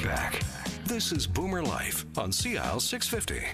back. This is Boomer Life on CL 650.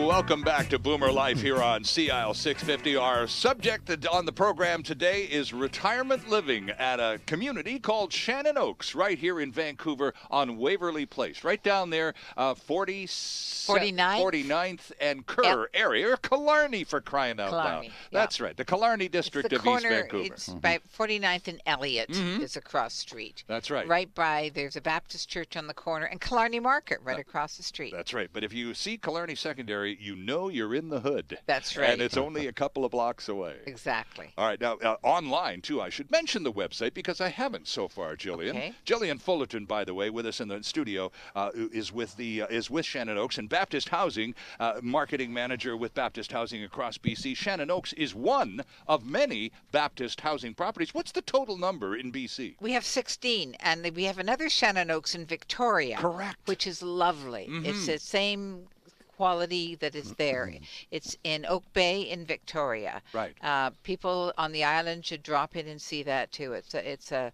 Welcome back to Boomer Life here on CIL 650. Our subject on the program today is retirement living at a community called Shannon Oaks right here in Vancouver on Waverly Place. Right down there, 49th and Kerr area, or Killarney for crying out loud. That's right, the Killarney district of East Vancouver. It's by 49th and Elliott is across street. That's right. Right by, there's a Baptist church on the corner and Killarney Market right across the street. That's right, but if you see Killarney Secondary, you know you're in the hood. That's right. And it's only a couple of blocks away. Exactly. All right, now online, too, I should mention the website because I haven't so far, Jillian. Okay. Jillian Fullerton, by the way, with us in the studio, is with Shannon Oaks and Baptist Housing, marketing manager with Baptist Housing across BC. Shannon Oaks is one of many Baptist housing properties. What's the total number in BC? We have 16, and we have another Shannon Oaks in Victoria. Correct. Which is lovely. It's the same quality that is there. It's in Oak Bay in Victoria. Right. People on the island should drop in and see that too. It's a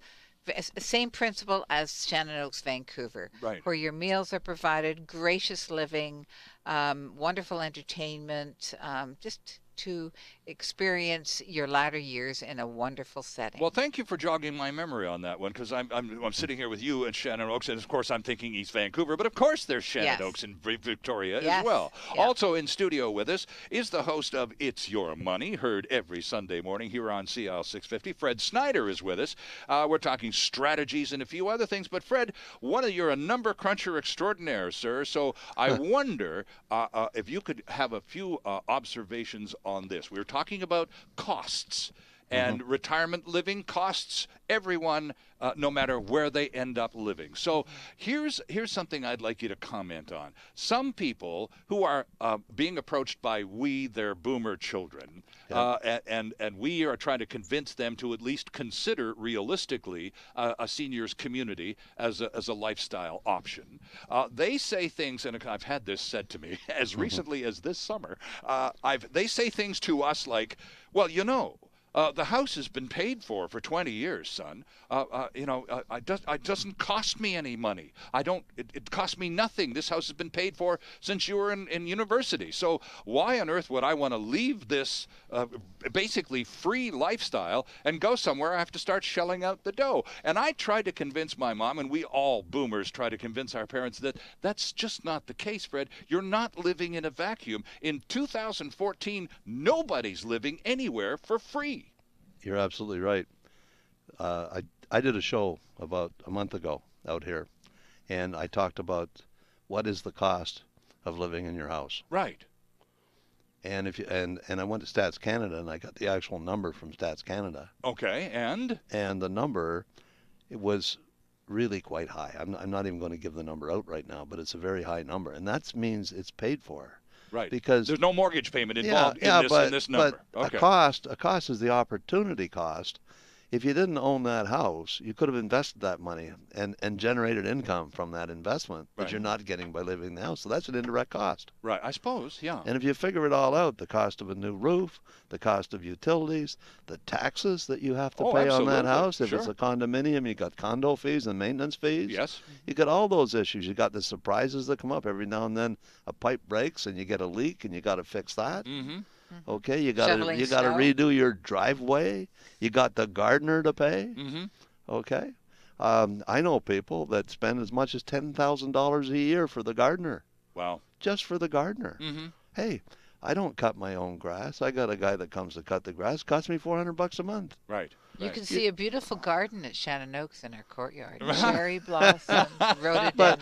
same principle as Shannon Oaks, Vancouver, right, where your meals are provided, gracious living, wonderful entertainment, just to experience your latter years in a wonderful setting. Well, thank you for jogging my memory on that one, because I'm sitting here with you and Shannon Oaks, and of course I'm thinking East Vancouver, but of course there's Shannon Oaks in Victoria as well. Yeah. Also in studio with us is the host of It's Your Money, heard every Sunday morning here on CL 650. Fred Snyder is with us. We're talking strategies and a few other things, but Fred, you're a number cruncher extraordinaire, sir, so I wonder if you could have a few observations on this. We were talking about costs and retirement living costs everyone, no matter where they end up living. So here's something I'd like you to comment on. Some people who are being approached by their boomer children, and we are trying to convince them to at least consider realistically a seniors community as a lifestyle option. They say things, and I've had this said to me as recently as this summer. They say things to us like, well, the house has been paid for 20 years, son. It doesn't cost me any money. It costs me nothing. This house has been paid for since you were in university. So why on earth would I want to leave this basically free lifestyle and go somewhere I have to start shelling out the dough? And I tried to convince my mom, and we all boomers try to convince our parents that that's just not the case, Fred. You're not living in a vacuum. In 2014, nobody's living anywhere for free. You're absolutely right. I did a show about a month ago out here, and I talked about what is the cost of living in your house. Right. And I went to Stats Canada, and I got the actual number from Stats Canada. Okay, and the number, it was really quite high. I'm not even going to give the number out right now, but it's a very high number, and that means it's paid for. Right. Because there's no mortgage payment involved in this number. But okay. a cost is the opportunity cost. If you didn't own that house, you could have invested that money and generated income from that investment that you're not getting by living in the house. So that's an indirect cost. Right, I suppose, yeah. And if you figure it all out, the cost of a new roof, the cost of utilities, the taxes that you have to pay on that house. If it's a condominium, you got condo fees and maintenance fees. Yes. You got all those issues. You got the surprises that come up every now and then. A pipe breaks and you get a leak and you got to fix that. Mm-hmm. Okay, you got to redo your driveway. You got the gardener to pay. Mm-hmm. Okay, I know people that spend as much as $10,000 a year for the gardener. Wow. Just for the gardener. Mm-hmm. Hey, I don't cut my own grass. I got a guy that comes to cut the grass. It costs me $400 a month. Right. You can see a beautiful garden at Shannon Oaks in our courtyard. Cherry blossoms, rhododendron,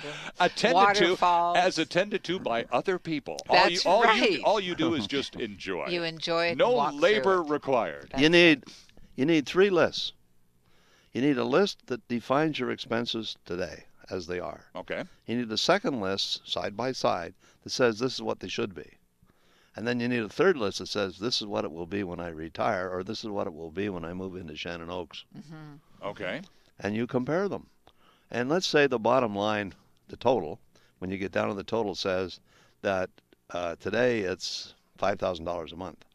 waterfalls. Attended to by other people. That's right. All you do is just enjoy. You enjoy it. No walk labor required. You need 3 lists. You need a list that defines your expenses today as they are. Okay. You need a second list, side by side, that says this is what they should be. And then you need a third list that says this is what it will be when I retire, or this is what it will be when I move into Shannon Oaks. Mm-hmm. Okay. And you compare them. And let's say the bottom line, the total, when you get down to the total, says that Today it's $5,000 a month.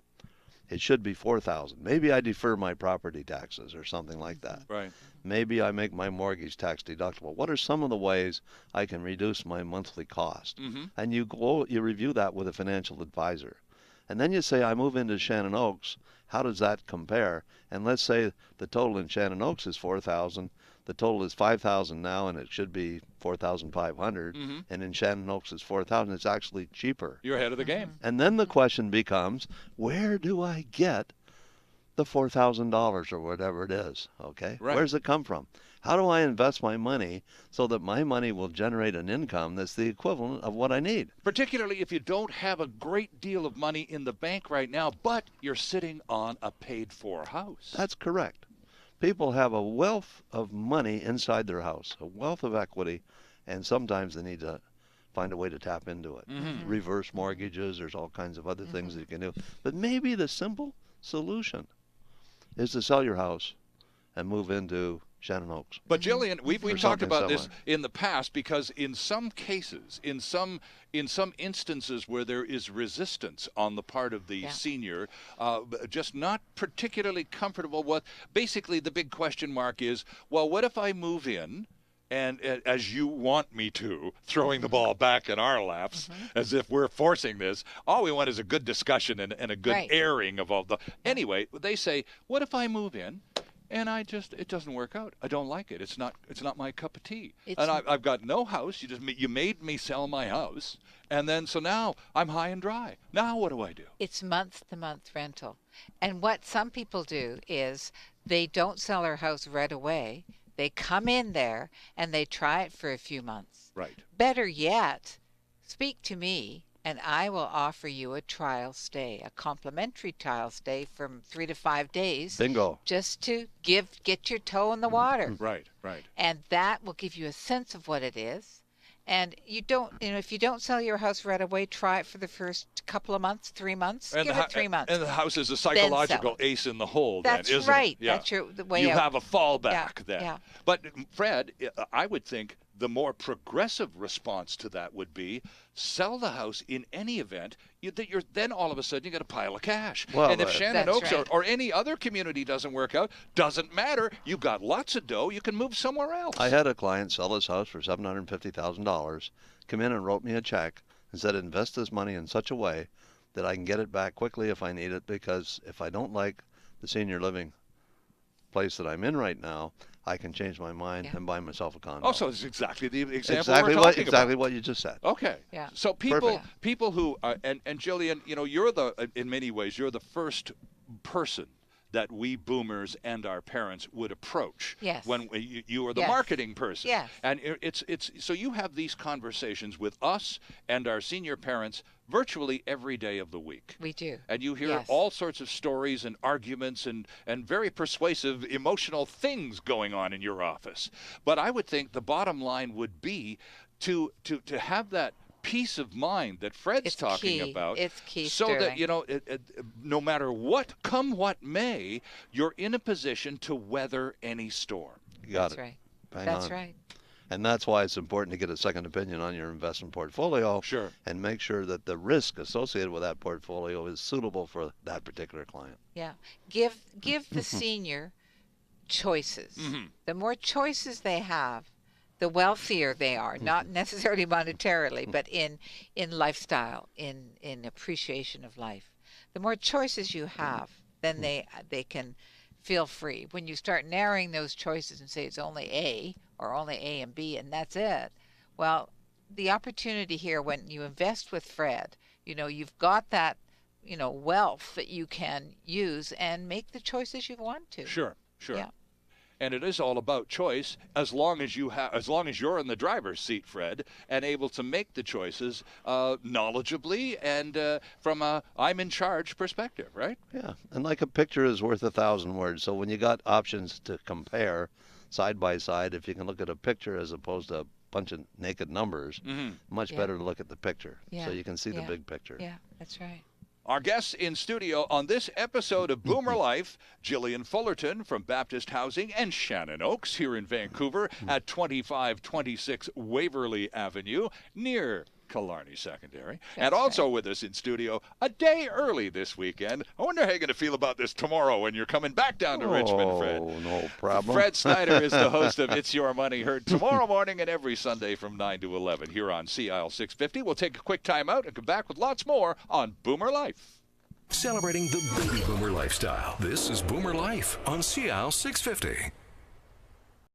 It should be $4,000. Maybe I defer my property taxes or something like that. Right. Maybe I make my mortgage tax deductible. What are some of the ways I can reduce my monthly cost? And you review that with a financial advisor. And then you say, I move into Shannon Oaks. How does that compare? And let's say the total in Shannon Oaks is $4,000. The total is $5,000 now, and it should be $4,500. And in Shannon Oaks it's $4,000. It's actually cheaper. You're ahead of the game. And then the question becomes, where do I get the $4,000 or whatever it is? Okay, right. Where does it come from? How do I invest my money so that my money will generate an income that's the equivalent of what I need? Particularly if you don't have a great deal of money in the bank right now, but you're sitting on a paid-for house. That's correct. People have a wealth of money inside their house, a wealth of equity, and sometimes they need to find a way to tap into it. Reverse mortgages, there's all kinds of other things that you can do. But maybe the simple solution is to sell your house and move into Shannon Oaks. But Jillian, we've talked about this in the past, because in some cases, in some instances where there is resistance on the part of the senior, just not particularly comfortable with, basically the big question mark is, well, what if I move in and as you want me to, throwing the ball back in our laps as if we're forcing this. All we want is a good discussion and a good airing of all the... Anyway, they say, what if I move in and it doesn't work out? I don't like it. It's not my cup of tea. And I've got no house. You made me sell my house. And then, so now I'm high and dry. Now what do I do? It's month-to-month rental. And what some people do is they don't sell their house right away. They come in there and they try it for a few months. Right. Better yet, speak to me and I will offer you a trial stay, a complimentary trial stay from 3 to 5 days. Bingo. Just to get your toe in the water. Right, right. And that will give you a sense of what it is. And if you don't sell your house right away, try it for the first couple of months, 3 months. Give it 3 months. And the house is a psychological ace in the hole. That's then, isn't right. It? Yeah. That's the way you have a fallback then. Yeah. But Fred, I would think the more progressive response to that would be sell the house in any event. Then all of a sudden you got a pile of cash. Well, and if Shannon Oaks right. or any other community doesn't work out, doesn't matter. You've got lots of dough. You can move somewhere else. I had a client sell his house for $750,000, come in and wrote me a check and said, invest this money in such a way that I can get it back quickly if I need it, because if I don't like the senior living place that I'm in right now, I can change my mind and buy myself a condo. Oh, so it's exactly the example we're talking about. Exactly what you just said. Okay. Yeah. So people who and Jillian, you're in many ways you're the first person that we boomers and our parents would approach. Yes. When you are the marketing person. Yes. And it's so you have these conversations with us and our senior parents virtually every day of the week. We do. And you hear all sorts of stories and arguments and very persuasive emotional things going on in your office. But I would think the bottom line would be to have that peace of mind that Fred's talking about. It's key, so Sterling. that no matter what may, you're in a position to weather any storm. You got That's it. right. Bang That's on. right. And that's why it's important to get a second opinion on your investment portfolio. Sure. And make sure that the risk associated with that portfolio is suitable for that particular client. Yeah. Give the senior choices. The more choices they have, the wealthier they are, not necessarily monetarily, but in lifestyle, in appreciation of life. The more choices you have, then they can feel free. When you start narrowing those choices and say it's only A or only A and B and that's it, well, the opportunity here when you invest with Fred, you've got that, wealth that you can use and make the choices you want to. Sure. Yeah. And it is all about choice, as long as you're in the driver's seat, Fred, and able to make the choices knowledgeably and from a I'm in charge perspective, right? Yeah, and like a picture is worth 1,000 words. So when you got options to compare side by side, if you can look at a picture as opposed to a bunch of naked numbers, much better to look at the picture so you can see the big picture. Yeah, that's right. Our guests in studio on this episode of Boomer Life, Jillian Fullerton from Baptist Housing and Shannon Oaks here in Vancouver at 2526 Waverly Avenue near Killarney Secondary. And also with us in studio a day early this weekend. I wonder how you're going to feel about this tomorrow when you're coming back down to Richmond, Fred. Oh, no problem. Fred Snyder is the host of It's Your Money, heard tomorrow morning and every Sunday from 9 to 11 here on CIL 650. We'll take a quick time out and come back with lots more on Boomer Life. Celebrating the baby boomer lifestyle. This is Boomer Life on CIL 650.